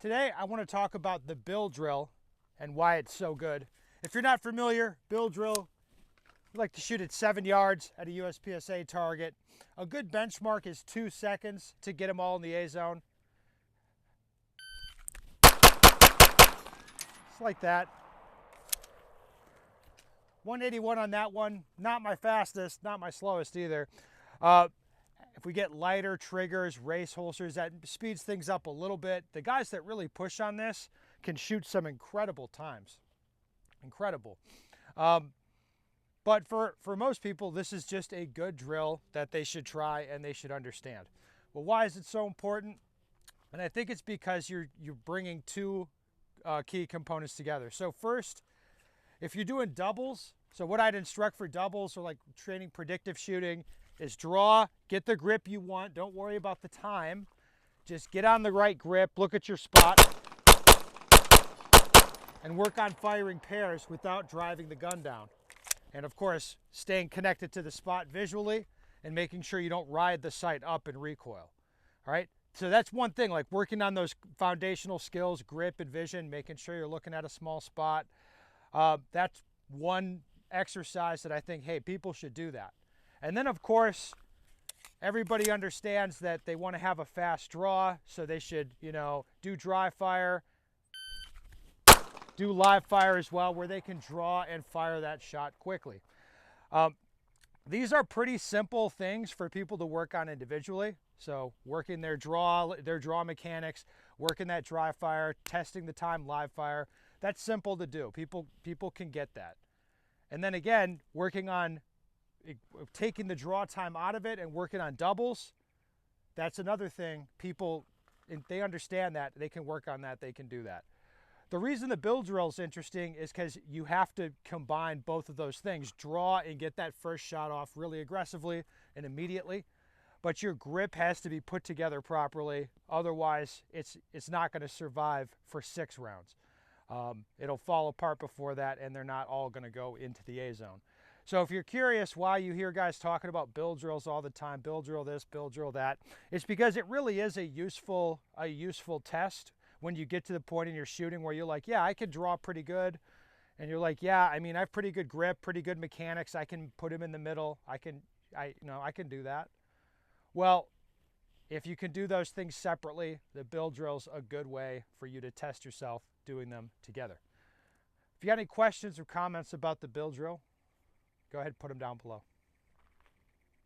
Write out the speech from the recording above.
Today I want to talk about the bill drill and why it's so good. If you're not familiar, bill drill, we like to shoot at 7 yards at a USPSA target. A good benchmark is 2 seconds to get them all in the A zone. Just like that. 181 on that one, not my fastest, not my slowest either. If we get lighter triggers, race holsters, that speeds things up a little bit. The guys that really push on this can shoot some incredible times. Incredible. But for most people, this is just a good drill that they should try and they should understand. Well, why is it so important? And I think it's because you're bringing two key components together. So first, if you're doing doubles, so what I'd instruct for doubles or like training predictive shooting is draw, get the grip you want. Don't worry about the time. Just get on the right grip, look at your spot, and work on firing pairs without driving the gun down. And of course, staying connected to the spot visually and making sure you don't ride the sight up in recoil. All right, so that's one thing, like working on those foundational skills, grip and vision, making sure you're looking at a small spot. That's one exercise that I think, hey, people should do that. And then of course, everybody understands that they want to have a fast draw, so they should, do dry fire, do live fire as well, where they can draw and fire that shot quickly. These are pretty simple things for people to work on individually. So working their draw mechanics, working that dry fire, testing the time live fire, that's simple to do. People can get that. And then again, working on taking the draw time out of it and working on doubles, that's another thing. People, if they understand that, they can work on that, they can do that. The reason the bill drill is interesting is because you have to combine both of those things. Draw and get that first shot off really aggressively and immediately, but your grip has to be put together properly. Otherwise, it's not going to survive for 6 rounds. It'll fall apart before that, and they're not all going to go into the A zone. So if you're curious why you hear guys talking about bill drills all the time, bill drill this, bill drill that, it's because it really is a useful test when you get to the point in your shooting where you're like, yeah, I can draw pretty good. And you're like, yeah, I mean, I have pretty good grip, pretty good mechanics. I can put him in the middle. I can do that. Well, if you can do those things separately, the bill drill's a good way for you to test yourself doing them together. If you got any questions or comments about the bill drill, go ahead and put them down below.